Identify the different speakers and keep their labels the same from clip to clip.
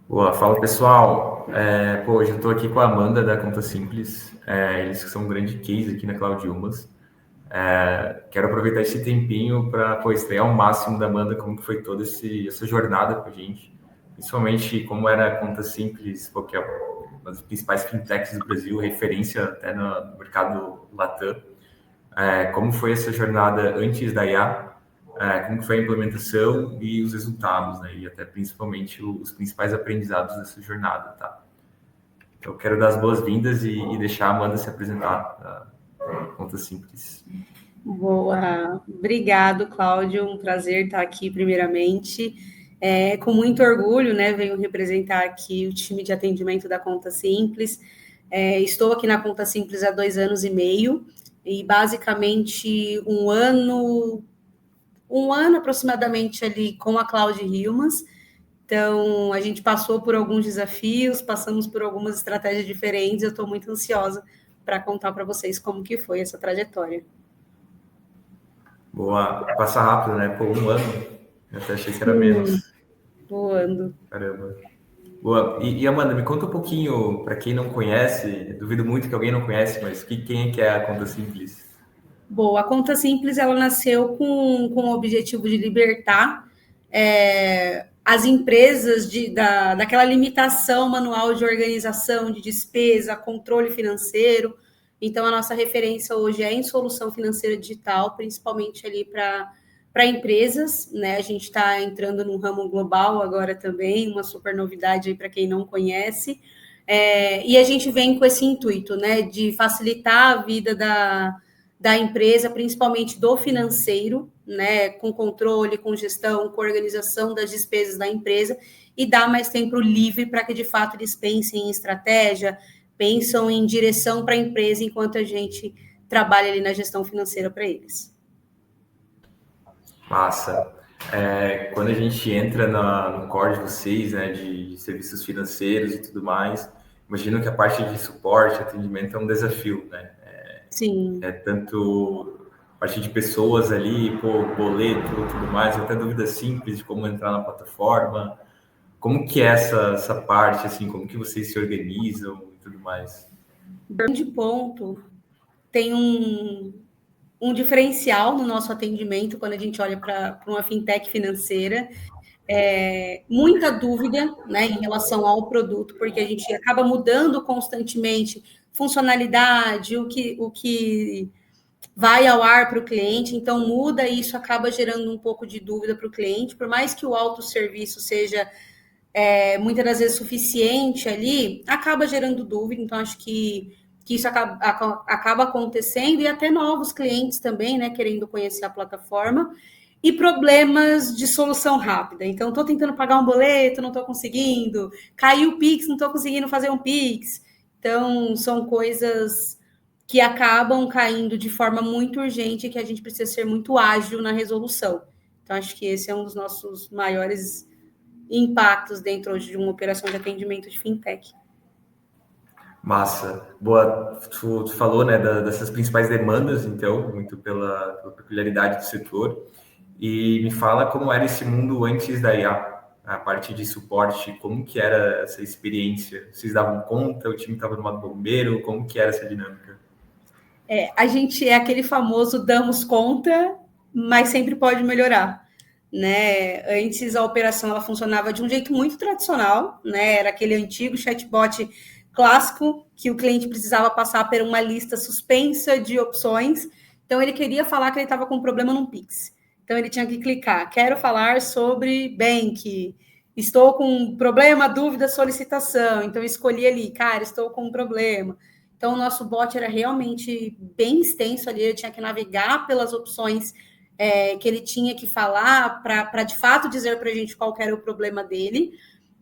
Speaker 1: Boa, fala pessoal. Hoje eu estou aqui com a Amanda da Conta Simples. Eles que são um grande case aqui na Claudiumas. Quero aproveitar esse tempinho para estrear ao máximo da Amanda como que foi toda essa jornada com a gente. Principalmente como era a Conta Simples, que é uma das principais fintechs do Brasil, referência até no mercado Latam. Como foi essa jornada antes da IA? Como foi a implementação e os resultados, né? E até principalmente os principais aprendizados dessa jornada, tá? Então, eu quero dar as boas-vindas e deixar a Amanda se apresentar, tá? Conta Simples.
Speaker 2: Boa, obrigado, Cláudio, um prazer estar aqui primeiramente. Com muito orgulho, né, venho representar aqui o time de atendimento da Conta Simples. Estou aqui na Conta Simples há 2 anos e meio, e basicamente um ano aproximadamente ali com a Cláudia Hilmans. Então, a gente passou por alguns desafios, passamos por algumas estratégias diferentes, eu estou muito ansiosa para contar para vocês como que foi essa trajetória.
Speaker 1: Boa, passa rápido, né? 1 ano. Eu até achei que era menos.
Speaker 2: Voando.
Speaker 1: Caramba. Boa. E Amanda, me conta um pouquinho, para quem não conhece, duvido muito que alguém não conhece, mas quem é que é a Conta Simples?
Speaker 2: Bom, a Conta Simples, ela nasceu com o objetivo de libertar as empresas daquela limitação manual de organização, de despesa, controle financeiro. Então, a nossa referência hoje é em solução financeira digital, principalmente ali para empresas, né? A gente está entrando num ramo global agora também, uma super novidade aí para quem não conhece. E a gente vem com esse intuito, né, de facilitar a vida da empresa, principalmente do financeiro, né, com controle, com gestão, com organização das despesas da empresa, e dar mais tempo livre para que, de fato, eles pensem em estratégia, pensam em direção para a empresa, enquanto a gente trabalha ali na gestão financeira para eles.
Speaker 1: Massa. Quando a gente entra no core de vocês, né, de serviços financeiros e tudo mais, imagino que a parte de suporte, atendimento é um desafio, né?
Speaker 2: Sim.
Speaker 1: Tanto a parte de pessoas ali, boleto, tudo mais, até dúvidas simples de como entrar na plataforma. Como que é essa parte, assim, como que vocês se organizam e tudo mais?
Speaker 2: Grande ponto. Tem um diferencial no nosso atendimento quando a gente olha para uma fintech financeira. Muita dúvida, né, em relação ao produto, porque a gente acaba mudando constantemente funcionalidade, o que vai ao ar para o cliente, então muda e isso acaba gerando um pouco de dúvida para o cliente, por mais que o autosserviço seja muitas das vezes suficiente ali, acaba gerando dúvida, então acho que isso acaba acontecendo, e até novos clientes também, né, querendo conhecer a plataforma, e problemas de solução rápida. Então, estou tentando pagar um boleto, não estou conseguindo, caiu o Pix, não estou conseguindo fazer um Pix. Então, são coisas que acabam caindo de forma muito urgente e que a gente precisa ser muito ágil na resolução. Então, acho que esse é um dos nossos maiores impactos dentro hoje de uma operação de atendimento de fintech.
Speaker 1: Massa. Boa, tu falou, né, dessas principais demandas, então, muito pela peculiaridade do setor. E me fala como era esse mundo antes da IA, a parte de suporte, como que era essa experiência? Vocês davam conta, o time estava no modo bombeiro, como que era essa dinâmica?
Speaker 2: A gente é aquele famoso damos conta, mas sempre pode melhorar. Né? Antes a operação ela funcionava de um jeito muito tradicional, né? Era aquele antigo chatbot clássico que o cliente precisava passar por uma lista suspensa de opções. Então ele queria falar que ele estava com um problema no Pix. Então ele tinha que clicar, quero falar sobre Bank, estou com um problema, dúvida, solicitação. Então escolhi ali, cara, estou com um problema. Então o nosso bot era realmente bem extenso ali, eu tinha que navegar pelas opções que ele tinha que falar para de fato dizer para a gente qual era o problema dele.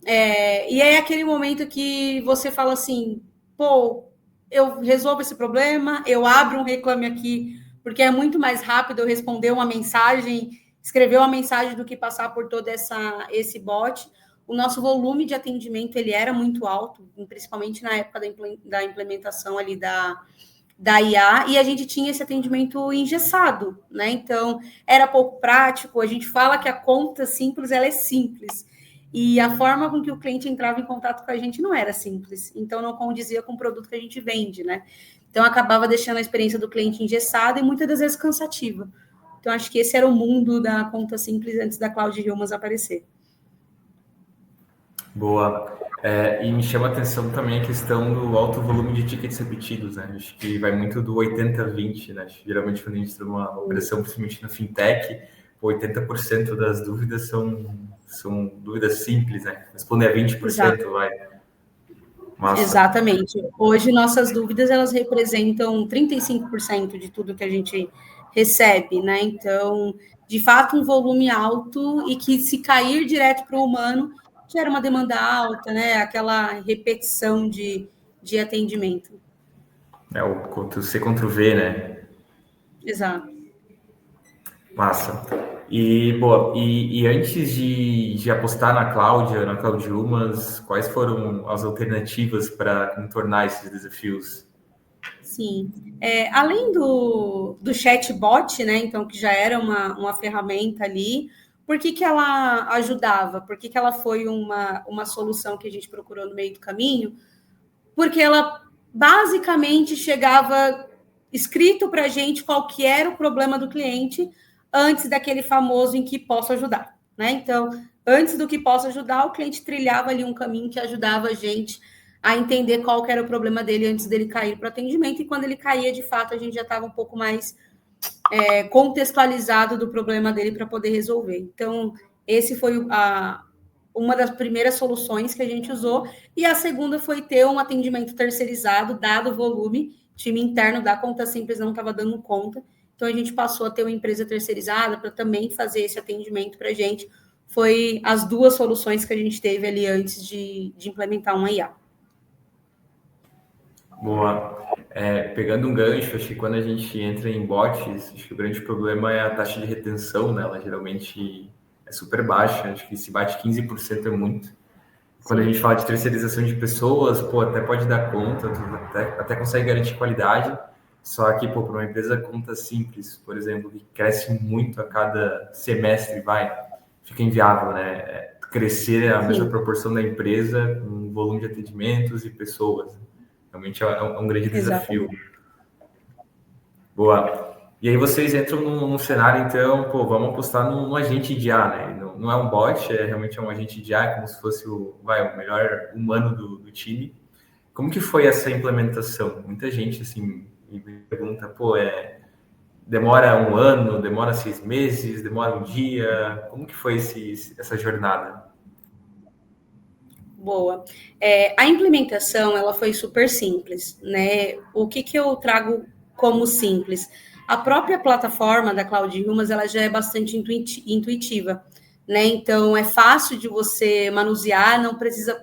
Speaker 2: E é aquele momento que você fala assim, pô, eu resolvo esse problema, eu abro um reclame aqui, porque é muito mais rápido eu responder uma mensagem, escrever uma mensagem do que passar por todo esse bot. O nosso volume de atendimento ele era muito alto, principalmente na época da implementação ali da IA, e a gente tinha esse atendimento engessado, né? Então, era pouco prático. A gente fala que a conta simples, ela é simples. e a forma com que o cliente entrava em contato com a gente não era simples, então não condizia com o produto que a gente vende, né? Então acabava deixando a experiência do cliente engessada e muitas das vezes cansativa. Então acho que esse era o mundo da conta simples antes da Cloud Humans aparecer.
Speaker 1: Boa. E me chama a atenção também a questão do alto volume de tickets repetidos, né? Acho que vai muito do 80-20, né? Geralmente quando a gente tem uma operação, principalmente na fintech, 80% das dúvidas são dúvidas simples, né? Responder a 20%, exato. Vai.
Speaker 2: Massa. Exatamente. Hoje nossas dúvidas, elas representam 35% de tudo que a gente recebe, né? Então, de fato, um volume alto e que se cair direto para o humano, gera uma demanda alta, né? Aquela repetição de atendimento.
Speaker 1: O Ctrl-C, Ctrl-V, né?
Speaker 2: Exato.
Speaker 1: Massa. E antes de apostar na Cloud Humans, quais foram as alternativas para contornar esses desafios?
Speaker 2: Sim. Além do chatbot, né? Então, que já era uma ferramenta ali, por que ela ajudava? Por que ela foi uma solução que a gente procurou no meio do caminho? Porque ela basicamente chegava escrito para a gente qual que era o problema do cliente antes daquele famoso em que posso ajudar, né? Então, antes do que posso ajudar, o cliente trilhava ali um caminho que ajudava a gente a entender qual que era o problema dele antes dele cair para o atendimento, e quando ele caía, de fato, a gente já estava um pouco mais contextualizado do problema dele para poder resolver. Então, esse foi uma das primeiras soluções que a gente usou, e a segunda foi ter um atendimento terceirizado, dado o volume, time interno da Conta Simples não estava dando conta, então a gente passou a ter uma empresa terceirizada para também fazer esse atendimento para a gente. Foi as duas soluções que a gente teve ali antes de implementar uma IA.
Speaker 1: Boa. Pegando um gancho, acho que quando a gente entra em bots, acho que o grande problema é a taxa de retenção, né? Ela geralmente é super baixa, acho que se bate 15% é muito. Quando a gente fala de terceirização de pessoas, até pode dar conta, até consegue garantir qualidade, só que, para uma empresa conta simples, por exemplo, que cresce muito a cada semestre, fica inviável, né? Crescer a mesma proporção da empresa, com volume de atendimentos e pessoas. Realmente é um grande desafio. Exatamente. Boa. E aí vocês entram num cenário, então, vamos apostar num agente de IA, né? Não é um bot, realmente um agente de IA, como se fosse o melhor humano do time. Como que foi essa implementação? Muita gente, assim, me pergunta, demora um ano, demora 6 meses, demora um dia? Como que foi essa jornada?
Speaker 2: Boa. A implementação, ela foi super simples, né? O que eu trago como simples? A própria plataforma da Cloud Humans, ela já é bastante intuitiva, né? Então, é fácil de você manusear, não precisa,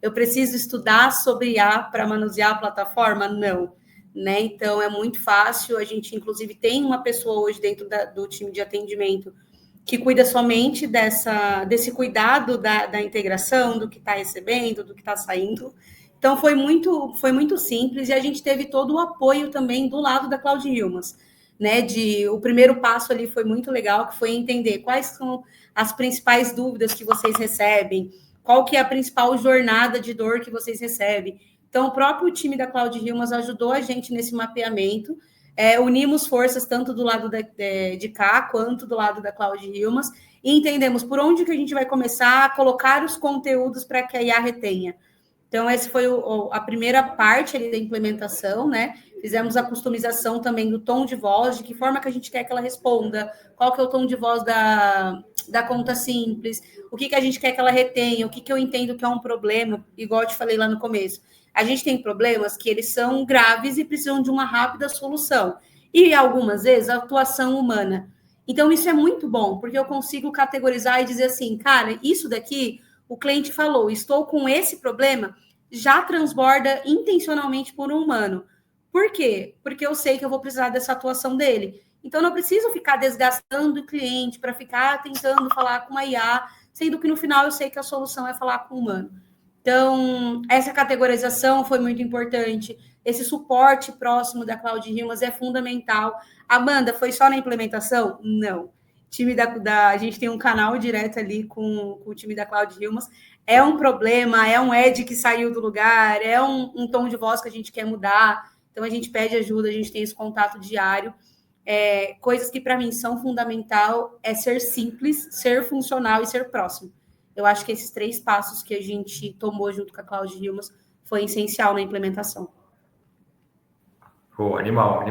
Speaker 2: eu preciso estudar sobre IA para manusear a plataforma? Não, né? Então, é muito fácil. A gente, inclusive, tem uma pessoa hoje dentro do time de atendimento que cuida somente desse cuidado da integração, do que está recebendo, do que está saindo. Então, foi muito simples, e a gente teve todo o apoio também do lado da Cloud Humans, né? O primeiro passo ali foi muito legal, que foi entender quais são as principais dúvidas que vocês recebem, qual que é a principal jornada de dor que vocês recebem. Então, o próprio time da Cloud Humans ajudou a gente nesse mapeamento. Unimos forças tanto do lado de cá quanto do lado da Cloud Humans, e entendemos por onde que a gente vai começar a colocar os conteúdos para que a IA retenha. Então, essa foi a primeira parte ali da implementação, né? Fizemos a customização também do tom de voz, de que forma que a gente quer que ela responda, qual que é o tom de voz da conta simples, o que a gente quer que ela retenha, o que eu entendo que é um problema, igual eu te falei lá no começo. A gente tem problemas que eles são graves e precisam de uma rápida solução. E, algumas vezes, a atuação humana. Então, isso é muito bom, porque eu consigo categorizar e dizer assim, cara, isso daqui, o cliente falou, estou com esse problema, já transborda intencionalmente por um humano. Por quê? Porque eu sei que eu vou precisar dessa atuação dele. Então, não preciso ficar desgastando o cliente para ficar tentando falar com uma IA, sendo que no final eu sei que a solução é falar com o humano. Então, essa categorização foi muito importante. Esse suporte próximo da Cloud Humans é fundamental. Amanda, foi só na implementação? Não. a gente tem um canal direto ali com o time da Cloud Hilmas. É um problema, é um Ed que saiu do lugar, é um tom de voz que a gente quer mudar. Então, a gente pede ajuda, a gente tem esse contato diário. Coisas que, para mim, são fundamental é ser simples, ser funcional e ser próximo. Eu acho que esses 3 passos que a gente tomou junto com a Cloud Hilmas foi essencial na implementação.
Speaker 1: Pô, animal.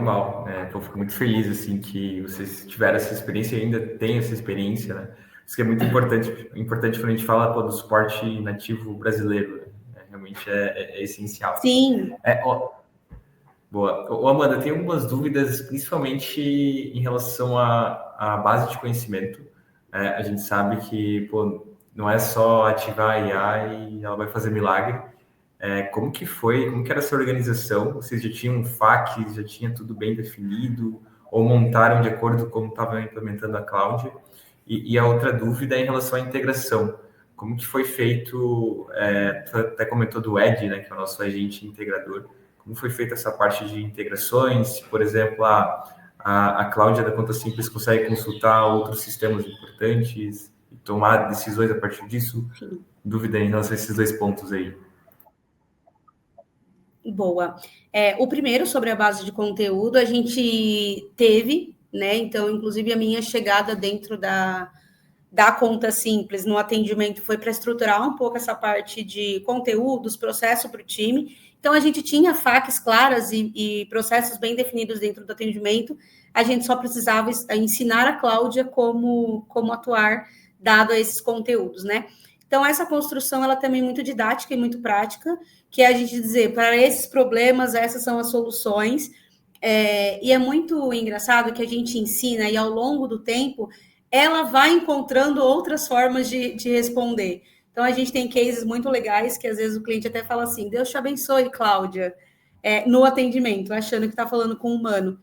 Speaker 1: Eu fico muito feliz, assim, que vocês tiveram essa experiência e ainda têm essa experiência, né? Isso que é muito importante quando a gente fala do suporte nativo brasileiro, né? Realmente é essencial.
Speaker 2: Sim.
Speaker 1: Boa. Ô, Amanda, tem algumas dúvidas, principalmente em relação à base de conhecimento. A gente sabe que, pô, não é só ativar a IA e ela vai fazer milagre. Como que era essa organização? Vocês já tinham um FAQ, já tinha tudo bem definido? Ou montaram de acordo com como estavam implementando a cloud? E a outra dúvida é em relação à integração. Como que foi feito, tu até comentou do Ed, né, que é o nosso agente integrador. Como foi feita essa parte de integrações? Por exemplo, a Cláudia da Conta Simples consegue consultar outros sistemas importantes e tomar decisões a partir disso?
Speaker 2: Sim.
Speaker 1: Dúvida em relação a esses 2 pontos aí.
Speaker 2: Boa. O primeiro, sobre a base de conteúdo, a gente teve, né? Então, inclusive, a minha chegada dentro da Conta Simples no atendimento foi para estruturar um pouco essa parte de conteúdos, processo para o time. Então, a gente tinha FAQs claras e processos bem definidos dentro do atendimento. A gente só precisava ensinar a Cláudia como atuar, dado a esses conteúdos, né? Então, essa construção, ela também é muito didática e muito prática, que é a gente dizer, para esses problemas, essas são as soluções. E é muito engraçado que a gente ensina, e ao longo do tempo, ela vai encontrando outras formas de responder. Então, a gente tem cases muito legais, que às vezes o cliente até fala assim, Deus te abençoe, Cláudia, no atendimento, achando que está falando com um humano.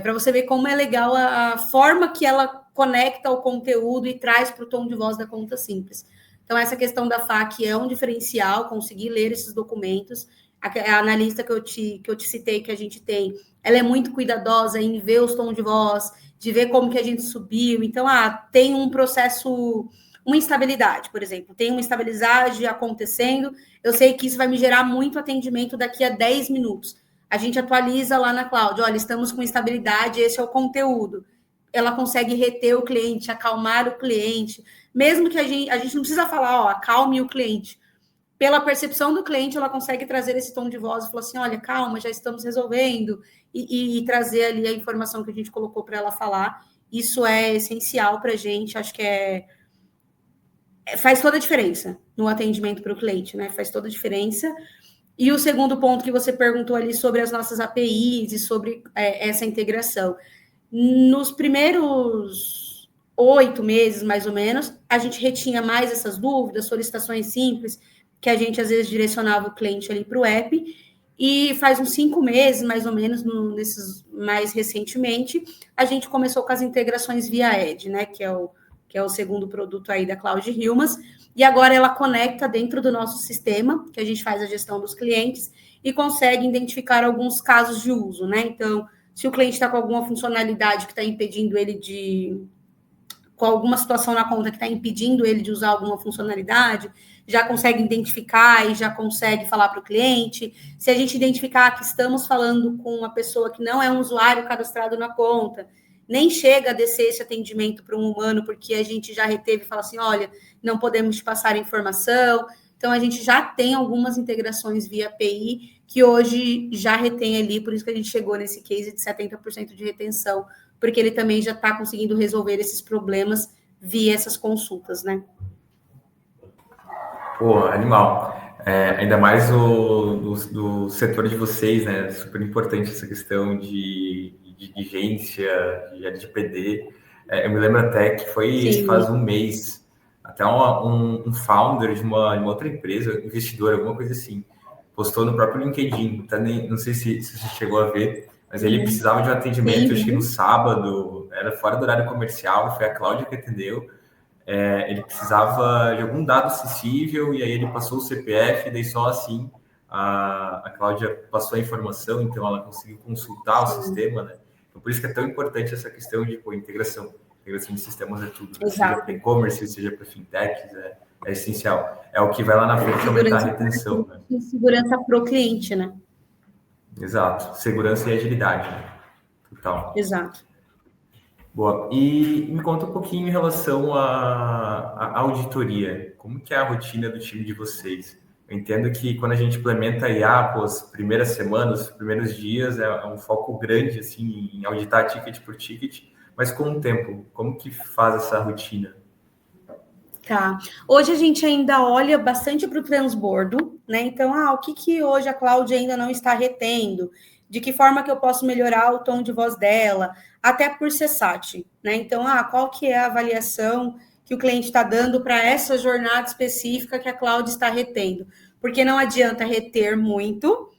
Speaker 2: Para você ver como é legal a forma que ela conecta o conteúdo e traz para o tom de voz da Conta Simples. Então, essa questão da FAQ é um diferencial, conseguir ler esses documentos. A analista que eu te citei, que a gente tem, ela é muito cuidadosa em ver os tons de voz, de ver como que a gente subiu. Então, tem um processo, uma instabilidade, por exemplo. Tem uma estabilidade acontecendo. Eu sei que isso vai me gerar muito atendimento daqui a 10 minutos. A gente atualiza lá na cloud. Olha, estamos com instabilidade, esse é o conteúdo. Ela consegue reter o cliente, acalmar o cliente. Mesmo que a gente não precisa falar, acalme o cliente. Pela percepção do cliente, ela consegue trazer esse tom de voz e falar assim, olha, calma, já estamos resolvendo, e trazer ali a informação que a gente colocou para ela falar. Isso é essencial para a gente, acho que faz toda a diferença no atendimento para o cliente, né? Faz toda a diferença. E o segundo ponto que você perguntou ali sobre as nossas APIs e sobre essa integração. Nos primeiros 8 meses, mais ou menos, a gente retinha mais essas dúvidas, solicitações simples, que a gente às vezes direcionava o cliente ali para o app, e faz uns 5 meses, mais ou menos, nesses mais recentemente, a gente começou com as integrações via Ed, né, que é o segundo produto aí da Cloud Hilmas, e agora ela conecta dentro do nosso sistema, que a gente faz a gestão dos clientes, e consegue identificar alguns casos de uso, né, então, se o cliente está com alguma funcionalidade que está impedindo ele com alguma situação na conta que está impedindo ele de usar alguma funcionalidade, já consegue identificar e já consegue falar para o cliente. Se a gente identificar que estamos falando com uma pessoa que não é um usuário cadastrado na conta, nem chega a descer esse atendimento para um humano, porque a gente já reteve e fala assim, olha, não podemos te passar informação. Então, a gente já tem algumas integrações via API que hoje já retém ali, por isso que a gente chegou nesse case de 70% de retenção, porque ele também já está conseguindo resolver esses problemas via essas consultas, né?
Speaker 1: Pô, animal. Ainda mais do setor de vocês, né? Super importante essa questão de vigência, de LGPD. Eu me lembro até que foi faz um mês, até um founder de uma outra empresa, investidor, alguma coisa assim, postou no próprio LinkedIn, tá? Não sei se você chegou a ver, mas ele precisava de um atendimento, acho que no sábado, era fora do horário comercial, foi a Cláudia que atendeu. Ele precisava de algum dado sensível, e aí ele passou o CPF, e daí só assim a Cláudia passou a informação, então ela conseguiu consultar o sistema, né? Então, por isso que é tão importante essa questão de integração. Integração de sistemas é tudo, né? Seja
Speaker 2: Exato.
Speaker 1: para e-commerce, seja para fintechs, é essencial. É o que vai lá na frente aumentar a retenção. Né?
Speaker 2: E segurança para o cliente, né?
Speaker 1: Exato. Segurança e agilidade. Né? Total.
Speaker 2: Exato.
Speaker 1: Boa. E me conta um pouquinho em relação à auditoria. Como que é a rotina do time de vocês? Eu entendo que quando a gente implementa IA, pô, as primeiras semanas, os primeiros dias, é um foco grande assim, em auditar ticket por ticket, mas com o tempo, como que faz essa rotina?
Speaker 2: Tá. Hoje a gente ainda olha bastante para o transbordo, né? Então, o que hoje a Cláudia ainda não está retendo? De que forma que eu posso melhorar o tom de voz dela? Até por CSAT, né? Então, qual que é a avaliação que o cliente está dando para essa jornada específica que a Cláudia está retendo? Porque não adianta reter muito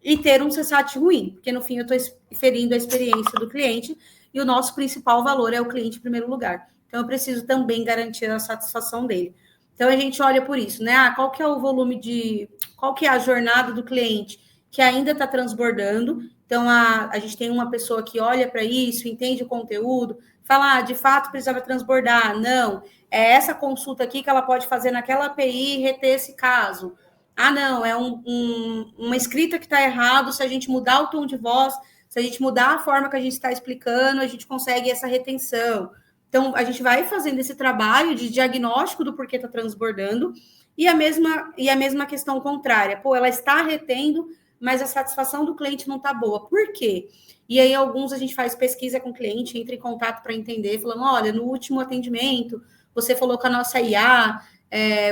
Speaker 2: e ter um CSAT ruim, porque no fim eu estou ferindo a experiência do cliente e o nosso principal valor é o cliente em primeiro lugar. Então, eu preciso também garantir a satisfação dele. Então, a gente olha por isso, né? Qual que é o volume qual que é a jornada do cliente que ainda está transbordando? Então, a gente tem uma pessoa que olha para isso, entende o conteúdo, fala, de fato, precisava transbordar. Não, é essa consulta aqui que ela pode fazer naquela API e reter esse caso. Não, é uma escrita que está errado, se a gente mudar o tom de voz, se a gente mudar a forma que a gente está explicando, a gente consegue essa retenção. Então, a gente vai fazendo esse trabalho de diagnóstico do porquê está transbordando e a mesma questão contrária. Pô, ela está retendo, mas a satisfação do cliente não está boa. Por quê? E aí, alguns a gente faz pesquisa com o cliente, entra em contato para entender, falando, olha, no último atendimento, você falou com a nossa IA,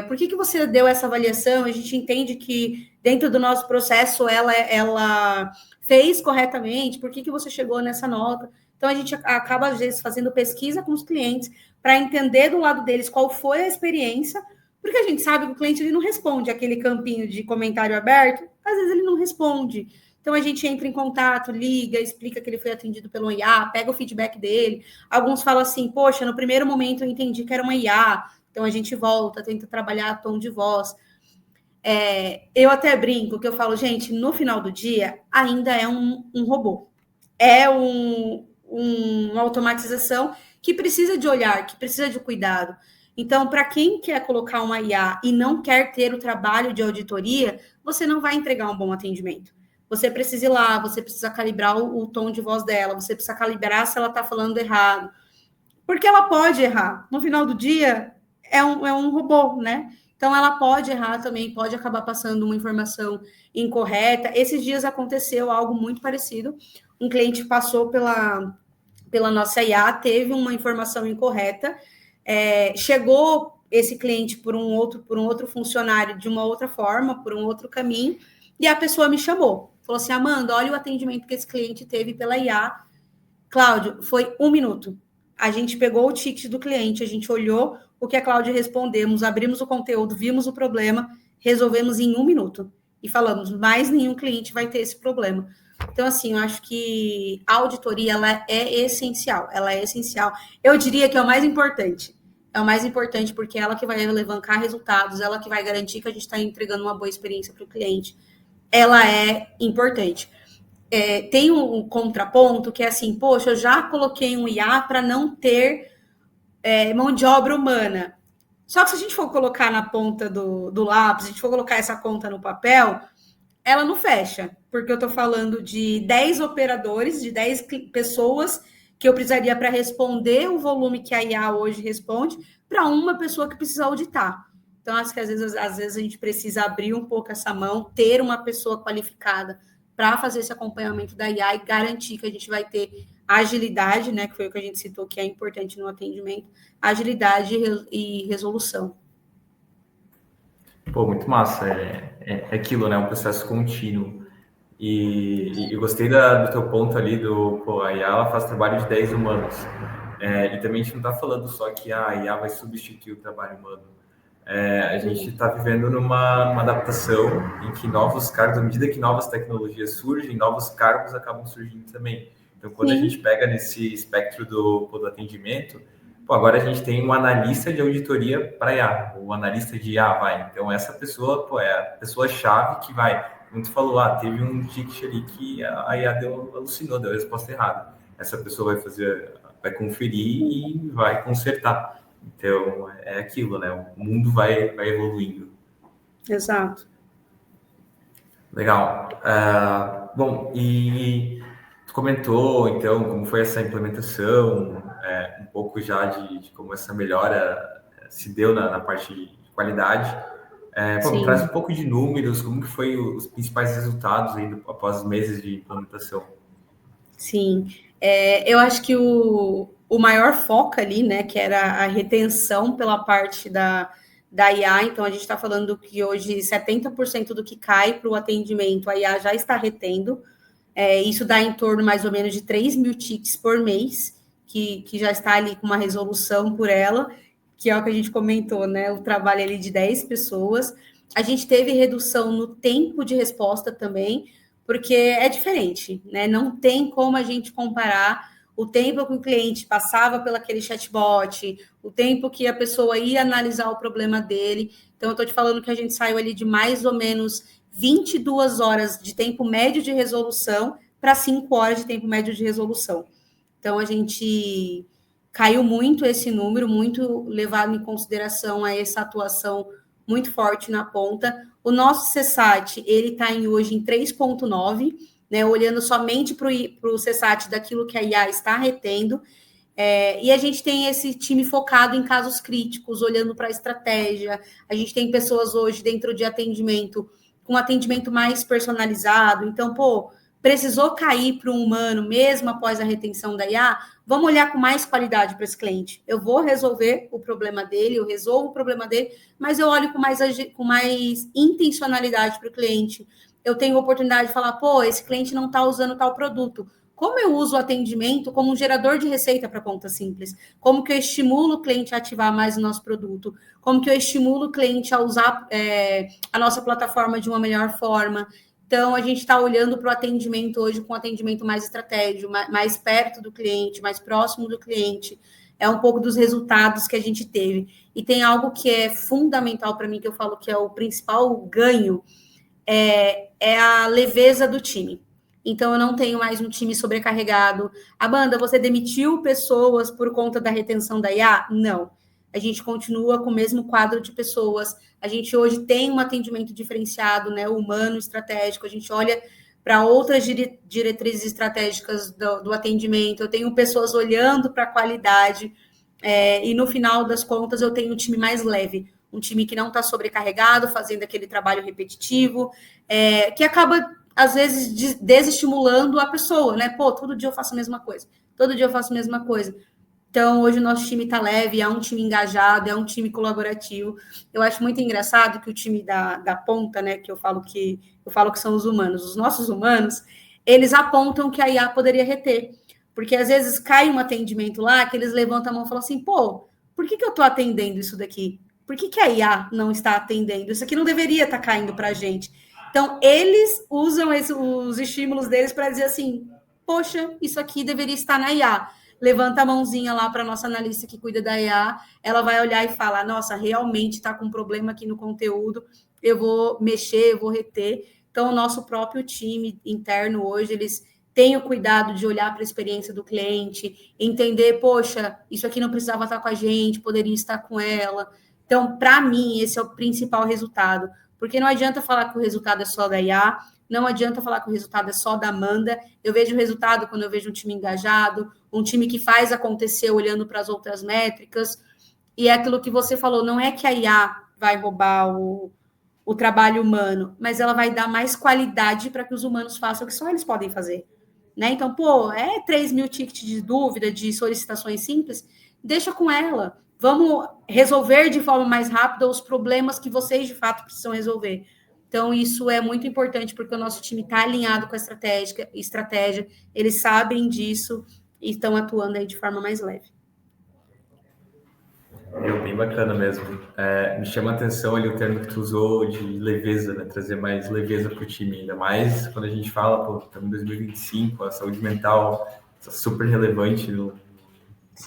Speaker 2: por que você deu essa avaliação? A gente entende que dentro do nosso processo ela fez corretamente, por que você chegou nessa nota? Então, a gente acaba, às vezes, fazendo pesquisa com os clientes para entender do lado deles qual foi a experiência, porque a gente sabe que o cliente ele não responde aquele campinho de comentário aberto, às vezes ele não responde. Então, a gente entra em contato, liga, explica que ele foi atendido pelo IA, pega o feedback dele. Alguns falam assim, poxa, no primeiro momento eu entendi que era uma IA, então a gente volta, tenta trabalhar tom de voz. Eu até brinco que eu falo, gente, no final do dia, ainda é um robô. É uma automatização que precisa de olhar, que precisa de cuidado. Então, para quem quer colocar uma IA e não quer ter o trabalho de auditoria, você não vai entregar um bom atendimento. Você precisa ir lá, você precisa calibrar o tom de voz dela, você precisa calibrar se ela está falando errado. Porque ela pode errar. No final do dia, é um robô, né? Então, ela pode errar também, pode acabar passando uma informação incorreta. Esses dias aconteceu algo muito parecido. Um cliente passou pela nossa IA, teve uma informação incorreta, chegou esse cliente por um outro funcionário de uma outra forma, por um outro caminho, e a pessoa me chamou. Falou assim, Amanda, olha o atendimento que esse cliente teve pela IA. Cláudio, foi 1 minuto. A gente pegou o ticket do cliente, a gente olhou o que a Cláudia respondemos, abrimos o conteúdo, vimos o problema, resolvemos em 1 minuto. E falamos, mais nenhum cliente vai ter esse problema. Então, assim, eu acho que a auditoria, ela é essencial. Ela é essencial. Eu diria que é o mais importante. É o mais importante porque é ela que vai alavancar resultados, ela que vai garantir que a gente está entregando uma boa experiência para o cliente. Ela é importante. Tem um contraponto que é assim, poxa, eu já coloquei um IA para não ter mão de obra humana. Só que se a gente for colocar na ponta do lápis, se a gente for colocar essa conta no papel, ela não fecha, porque eu estou falando de 10 operadores, de 10 pessoas que eu precisaria para responder o volume que a IA hoje responde, para uma pessoa que precisa auditar. Então, acho que às vezes a gente precisa abrir um pouco essa mão, ter uma pessoa qualificada para fazer esse acompanhamento da IA e garantir que a gente vai ter agilidade, né, que foi o que a gente citou que é importante no atendimento, agilidade e resolução.
Speaker 1: Pô, muito massa. É aquilo, né? Um processo contínuo. E gostei do teu ponto ali a IA ela faz trabalho de 10 humanos. E também a gente não está falando só que a IA vai substituir o trabalho humano. A gente está vivendo numa adaptação em que novos cargos, à medida que novas tecnologias surgem, novos cargos acabam surgindo também. Então, quando a gente pega nesse espectro do atendimento, agora a gente tem um analista de auditoria para IA, o analista de IA vai. Então, essa pessoa é a pessoa-chave que vai. Como tu falou, teve um ticket ali que a IA alucinou, deu a resposta errada. essa pessoa vai conferir e vai consertar. Então, é aquilo, né? O mundo vai evoluindo.
Speaker 2: Exato.
Speaker 1: Legal. Bom, e tu comentou, então, como foi essa implementação, um pouco já de como essa melhora se deu na parte de qualidade. Me traz um pouco de números, como que foi os principais resultados aí após meses de implementação?
Speaker 2: Sim, eu acho que o maior foco ali, né, que era a retenção pela parte da IA, então a gente está falando que hoje 70% do que cai para o atendimento, a IA já está retendo, isso dá em torno mais ou menos de 3 mil tickets por mês, que já está ali com uma resolução por ela, que é o que a gente comentou, né, o trabalho ali de 10 pessoas. A gente teve redução no tempo de resposta também, porque é diferente, né? Não tem como a gente comparar o tempo que o cliente passava pelo aquele chatbot, o tempo que a pessoa ia analisar o problema dele. Então, eu estou te falando que a gente saiu ali de mais ou menos 22 horas de tempo médio de resolução para 5 horas de tempo médio de resolução. Então, a gente caiu muito esse número, muito levado em consideração a essa atuação muito forte na ponta. O nosso CSAT, ele está hoje em 3,9, né, olhando somente para o CSAT daquilo que a IA está retendo, e a gente tem esse time focado em casos críticos, olhando para a estratégia. A gente tem pessoas hoje dentro de atendimento, com atendimento mais personalizado. Então, precisou cair para um humano mesmo após a retenção da IA, vamos olhar com mais qualidade para esse cliente. Eu vou resolver o problema dele, eu resolvo o problema dele, mas eu olho com mais intencionalidade para o cliente. Eu tenho a oportunidade de falar, esse cliente não está usando tal produto. Como eu uso o atendimento como um gerador de receita para Ponta Simples? Como que eu estimulo o cliente a ativar mais o nosso produto? Como que eu estimulo o cliente a usar a nossa plataforma de uma melhor forma? Então, a gente está olhando para o atendimento hoje com um atendimento mais estratégico, mais perto do cliente, mais próximo do cliente. É um pouco dos resultados que a gente teve. E tem algo que é fundamental para mim, que eu falo que é o principal ganho, é a leveza do time. Então, eu não tenho mais um time sobrecarregado. Amanda, você demitiu pessoas por conta da retenção da IA? Não. A gente continua com o mesmo quadro de pessoas. A gente hoje tem um atendimento diferenciado, né, humano, estratégico. A gente olha para outras diretrizes estratégicas do atendimento. Eu tenho pessoas olhando para a qualidade. E no final das contas, eu tenho um time mais leve. Um time que não está sobrecarregado, fazendo aquele trabalho repetitivo, que acaba às vezes desestimulando a pessoa, né? Todo dia eu faço a mesma coisa. Todo dia eu faço a mesma coisa. Então, hoje o nosso time está leve, é um time engajado, é um time colaborativo. Eu acho muito engraçado que o time da ponta, né? Que eu falo que são os humanos. Os nossos humanos, eles apontam que a IA poderia reter. Porque às vezes cai um atendimento lá que eles levantam a mão e falam assim, por que eu estou atendendo isso daqui? Por que a IA não está atendendo? Isso aqui não deveria estar caindo para a gente. Então, eles usam os estímulos deles para dizer assim, poxa, isso aqui deveria estar na IA. Levanta a mãozinha lá para a nossa analista que cuida da IA, ela vai olhar e falar, nossa, realmente está com um problema aqui no conteúdo, eu vou mexer, eu vou reter. Então, o nosso próprio time interno hoje, eles têm o cuidado de olhar para a experiência do cliente, entender, poxa, isso aqui não precisava estar com a gente, poderia estar com ela. Então, para mim, esse é o principal resultado. Porque não adianta falar que o resultado é só da IA, não adianta falar que o resultado é só da Amanda. Eu vejo o resultado quando eu vejo um time engajado, um time que faz acontecer olhando para as outras métricas. E é aquilo que você falou, não é que a IA vai roubar o trabalho humano, mas ela vai dar mais qualidade para que os humanos façam o que só eles podem fazer. Né? Então, 3 mil tickets de dúvida, de solicitações simples, deixa com ela. Vamos resolver de forma mais rápida os problemas que vocês, de fato, precisam resolver. Então, isso é muito importante, porque o nosso time está alinhado com a estratégia, eles sabem disso e estão atuando aí de forma mais leve.
Speaker 1: Bem bacana mesmo. Me chama a atenção ali o termo que tu usou de leveza, né? Trazer mais leveza para o time, ainda mais quando a gente fala, estamos em 2025, a saúde mental está super relevante no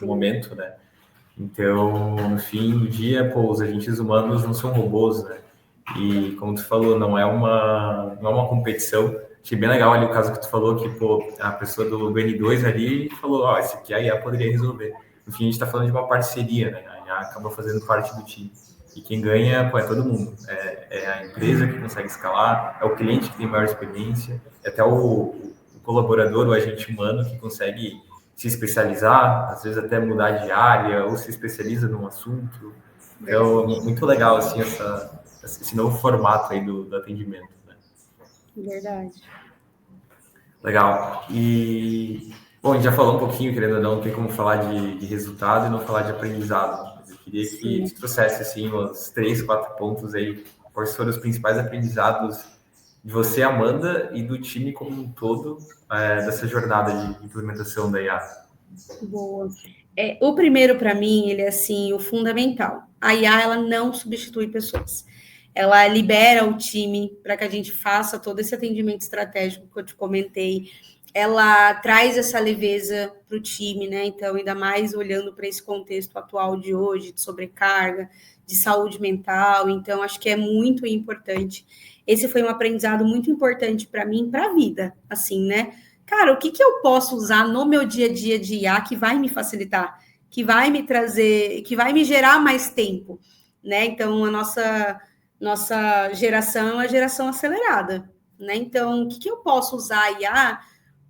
Speaker 1: momento, né? Então, no fim do dia, os agentes humanos não são robôs, né? E, como tu falou, não é uma competição. achei bem legal ali o caso que tu falou, que, pô, a pessoa do N2 ali falou, ó, esse aqui a IA poderia resolver. Enfim, a gente está falando de uma parceria, né? A IA acaba fazendo parte do time. E quem ganha, pô, é todo mundo. É a empresa que consegue escalar, é o cliente que tem maior experiência, é até o colaborador, o agente humano que consegue se especializar, às vezes até mudar de área, ou se especializa num assunto. Então, muito legal, assim, esse novo formato aí do atendimento. Né?
Speaker 2: Verdade.
Speaker 1: Legal. E, bom, a gente já falou um pouquinho, querendo ou não, tem como falar de resultado e não falar de aprendizado. Mas eu queria que tu trouxesse, assim, uns 3, 4 pontos aí, quais foram os principais aprendizados de você, Amanda, e do time como um todo, dessa jornada de implementação da IA.
Speaker 2: Boa. O primeiro, para mim, ele é, assim, o fundamental. A IA, ela não substitui pessoas. Ela libera o time para que a gente faça todo esse atendimento estratégico que eu te comentei. Ela traz essa leveza para o time, né? Então, ainda mais olhando para esse contexto atual de hoje, de sobrecarga, de saúde mental. Então, acho que é muito importante. Esse foi um aprendizado muito importante para mim, para a vida, assim, né? Cara, o que eu posso usar no meu dia a dia de IA que vai me facilitar, que vai me trazer, que vai me gerar mais tempo, né? Então, a nossa geração é uma geração acelerada, né? Então, o que eu posso usar a IA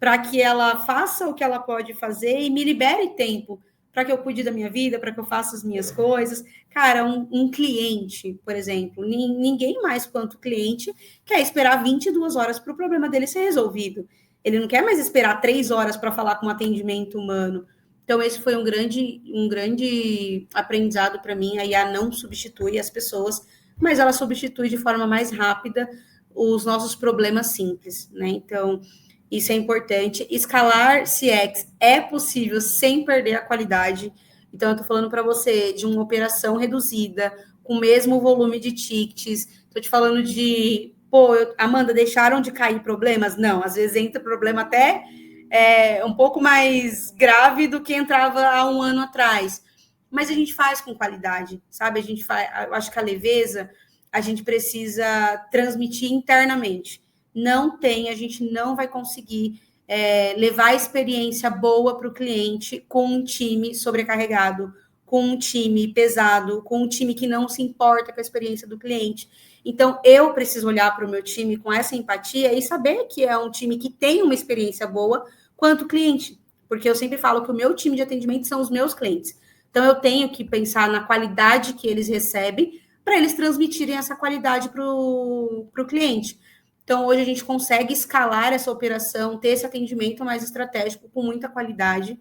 Speaker 2: para que ela faça o que ela pode fazer e me libere tempo para que eu cuide da minha vida, para que eu faça as minhas coisas. Cara, um cliente, por exemplo, ninguém mais quanto cliente quer esperar 22 horas para o problema dele ser resolvido. Ele não quer mais esperar 3 horas para falar com um atendimento humano. Então, esse foi um grande aprendizado para mim. A IA não substitui as pessoas, mas ela substitui de forma mais rápida os nossos problemas simples, né? Então, isso é importante. Escalar CX é possível sem perder a qualidade. Então, eu estou falando para você de uma operação reduzida, com o mesmo volume de tickets. Estou te falando de, Amanda, deixaram de cair problemas? Não, às vezes entra problema até um pouco mais grave do que entrava há um ano atrás. Mas a gente faz com qualidade, sabe? Eu acho que a leveza a gente precisa transmitir internamente. A gente não vai conseguir levar a experiência boa para o cliente com um time sobrecarregado, com um time pesado, com um time que não se importa com a experiência do cliente. Então, eu preciso olhar para o meu time com essa empatia e saber que é um time que tem uma experiência boa quanto cliente, porque eu sempre falo que o meu time de atendimento são os meus clientes. Então, eu tenho que pensar na qualidade que eles recebem para eles transmitirem essa qualidade para o cliente. Então, hoje a gente consegue escalar essa operação, ter esse atendimento mais estratégico com muita qualidade.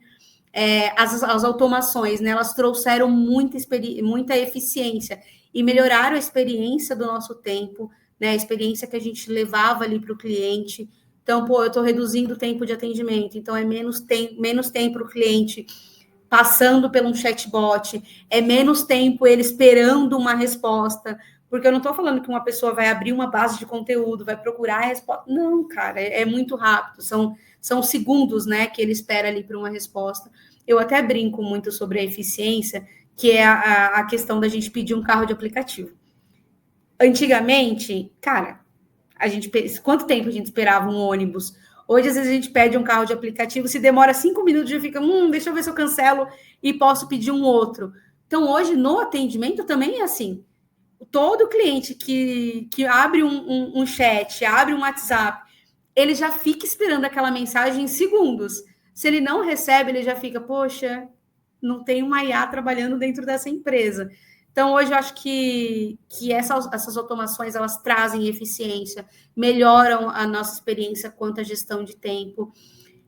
Speaker 2: As automações, né, elas trouxeram muita eficiência e melhoraram a experiência do nosso tempo, né, a experiência que a gente levava ali para o cliente. Então, eu estou reduzindo o tempo de atendimento, então é menos tempo para o cliente passando por um chatbot, é menos tempo ele esperando uma resposta, porque eu não estou falando que uma pessoa vai abrir uma base de conteúdo, vai procurar a resposta. Não, cara, é muito rápido, são segundos, né, que ele espera ali para uma resposta. Eu até brinco muito sobre a eficiência, que é a questão da gente pedir um carro de aplicativo. Antigamente, cara, quanto tempo a gente esperava um ônibus? Hoje, às vezes, a gente pede um carro de aplicativo, se demora 5 minutos, já fica, deixa eu ver se eu cancelo e posso pedir um outro. Então, hoje, no atendimento, também é assim. Todo cliente que abre um chat, abre um WhatsApp, ele já fica esperando aquela mensagem em segundos. Se ele não recebe, ele já fica, poxa, não tem uma IA trabalhando dentro dessa empresa. Então, hoje eu acho que essas automações, elas trazem eficiência, melhoram a nossa experiência quanto à gestão de tempo,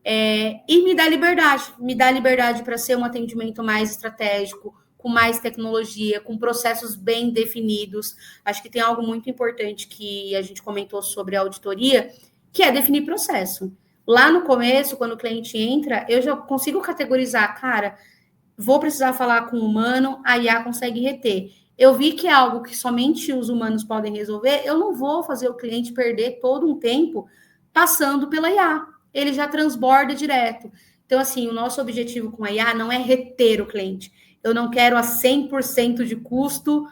Speaker 2: e me dá liberdade para ser um atendimento mais estratégico, com mais tecnologia, com processos bem definidos. Acho que tem algo muito importante que a gente comentou sobre a auditoria, que é definir processo. Lá no começo, quando o cliente entra, eu já consigo categorizar, cara, vou precisar falar com o humano, a IA consegue reter. Eu vi que é algo que somente os humanos podem resolver, eu não vou fazer o cliente perder todo um tempo passando pela IA. Ele já transborda direto. Então, assim, o nosso objetivo com a IA não é reter o cliente. Eu não quero a 100% de custo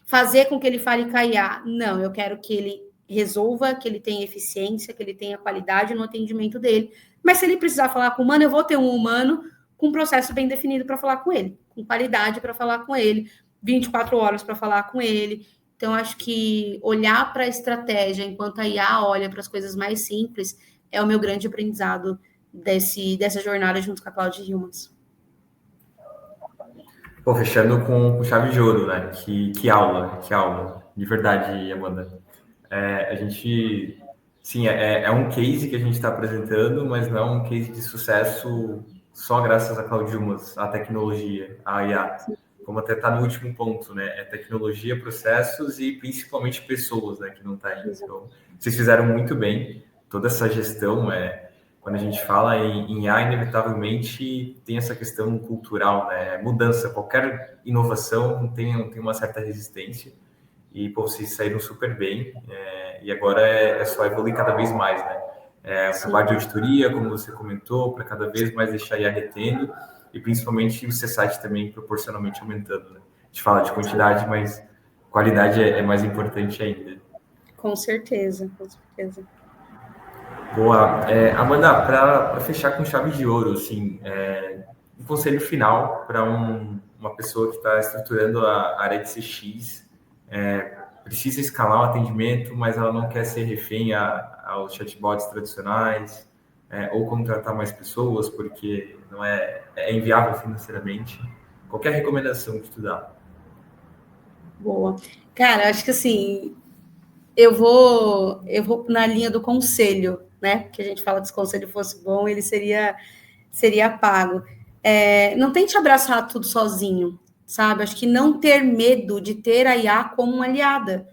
Speaker 2: fazer com que ele fale com a IA. Não, eu quero que ele resolva, que ele tenha eficiência, que ele tenha qualidade no atendimento dele. Mas se ele precisar falar com o humano, eu vou ter um humano com um processo bem definido para falar com ele, com qualidade para falar com ele, 24 horas para falar com ele. Então, acho que olhar para a estratégia enquanto a IA olha para as coisas mais simples é o meu grande aprendizado dessa jornada junto com a Cloud Humans.
Speaker 1: Pô, fechando com chave de ouro, né? Que aula, de verdade, Amanda. A gente, sim, é um case que a gente está apresentando, mas não é um case de sucesso só graças a Cloud Humans, a tecnologia, a IA. Como até está no último ponto, né? É tecnologia, processos e principalmente pessoas, né? Que não está aí. Então, vocês fizeram muito bem toda essa gestão. Quando a gente fala em IA, inevitavelmente tem essa questão cultural, né? Mudança, qualquer inovação tem uma certa resistência. E, pô, vocês saíram super bem. E agora é só evoluir cada vez mais, né? O trabalho de auditoria, como você comentou, para cada vez mais deixar a IA retendo. E principalmente o CSAT também proporcionalmente aumentando, né? A gente fala de quantidade, mas qualidade é mais importante ainda.
Speaker 2: Com certeza, com certeza.
Speaker 1: Boa. Amanda, para fechar com chave de ouro, assim, um conselho final para uma pessoa que está estruturando a área de CX, precisa escalar o atendimento, mas ela não quer ser refém aos chatbots tradicionais, ou contratar mais pessoas, porque não é inviável financeiramente. Qualquer recomendação que tu dá?
Speaker 2: Boa. Cara, acho que assim, eu vou na linha do conselho, né? Que a gente fala que se o conselho fosse bom, ele seria pago. Não tente abraçar tudo sozinho, sabe? Acho que não ter medo de ter a IA como uma aliada.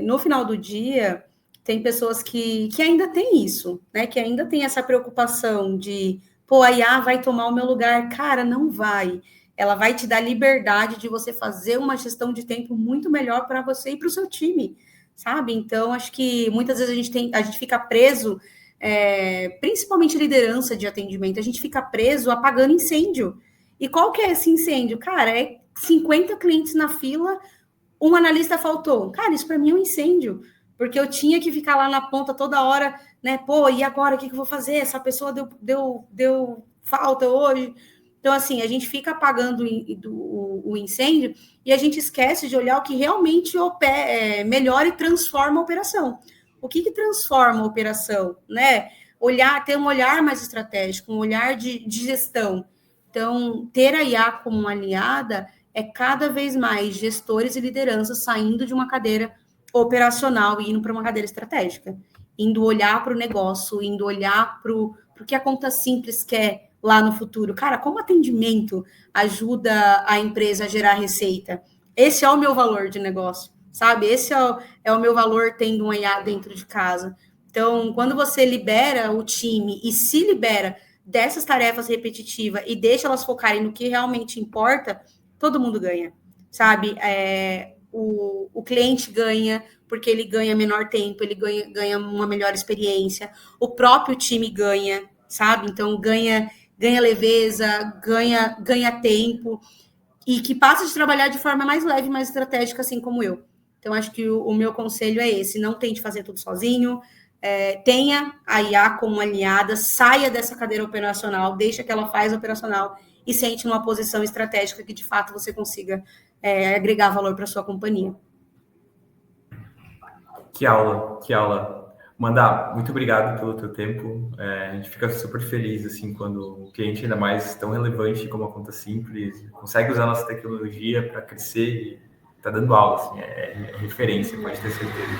Speaker 2: No final do dia, tem pessoas que ainda têm isso, né? Que ainda tem essa preocupação de, pô, a IA vai tomar o meu lugar. Cara, não vai. Ela vai te dar liberdade de você fazer uma gestão de tempo muito melhor para você e para o seu time, sabe? Então, acho que muitas vezes a gente fica preso, principalmente liderança de atendimento, a gente fica preso apagando incêndio. E qual que é esse incêndio? Cara, é 50 clientes na fila, um analista faltou. Cara, isso para mim é um incêndio, porque eu tinha que ficar lá na ponta toda hora, né? Pô, e agora o que eu vou fazer? Essa pessoa deu falta hoje. Então, assim, a gente fica apagando o incêndio e a gente esquece de olhar o que realmente melhora e transforma a operação. O que transforma a operação, né? Ter um olhar mais estratégico, um olhar de gestão. Então, ter a IA como uma aliada é cada vez mais gestores e lideranças saindo de uma cadeira operacional e indo para uma cadeira estratégica, indo olhar para o negócio, indo olhar para o que a conta simples quer lá no futuro. Cara, como atendimento ajuda a empresa a gerar receita? Esse é o meu valor de negócio, sabe? Esse é o meu valor tendo um IA dentro de casa. Então, quando você libera o time e se libera dessas tarefas repetitivas e deixa elas focarem no que realmente importa, todo mundo ganha, sabe? O cliente ganha, porque ele ganha menor tempo, ele ganha uma melhor experiência, o próprio time ganha, sabe? Então, ganha leveza, ganha tempo, e que passa de trabalhar de forma mais leve, mais estratégica, assim como eu. Então, acho que o meu conselho é esse: não tente fazer tudo sozinho, tenha a IA como aliada, saia dessa cadeira operacional, deixa que ela faz operacional e sente numa posição estratégica que, de fato, você consiga agregar valor para sua companhia.
Speaker 1: Que aula. Mandar, muito obrigado pelo teu tempo. A gente fica super feliz assim quando o cliente, ainda mais tão relevante como a Conta Simples, consegue usar a nossa tecnologia para crescer e está dando aula, assim, é referência, pode ter certeza.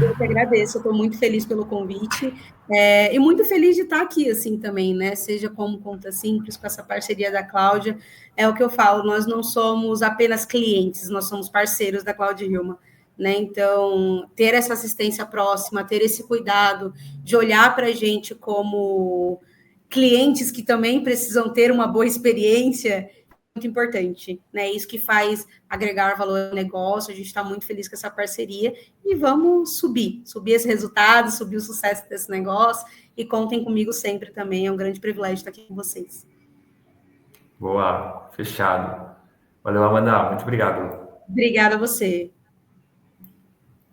Speaker 2: Eu que agradeço, eu estou muito feliz pelo convite e muito feliz de estar aqui assim também, né? Seja como Conta Simples, com essa parceria da Cláudia, é o que eu falo, nós não somos apenas clientes, nós somos parceiros da Cláudia Hilma. Né? Então, ter essa assistência próxima, ter esse cuidado de olhar para a gente como clientes que também precisam ter uma boa experiência, é muito importante, né? Isso que faz agregar valor ao negócio. A gente está muito feliz com essa parceria e vamos subir esse resultado, subir o sucesso desse negócio, e contem comigo sempre também. É um grande privilégio estar aqui com vocês.
Speaker 1: Boa, fechado. Valeu, Amanda, muito obrigado.
Speaker 2: Obrigada a você.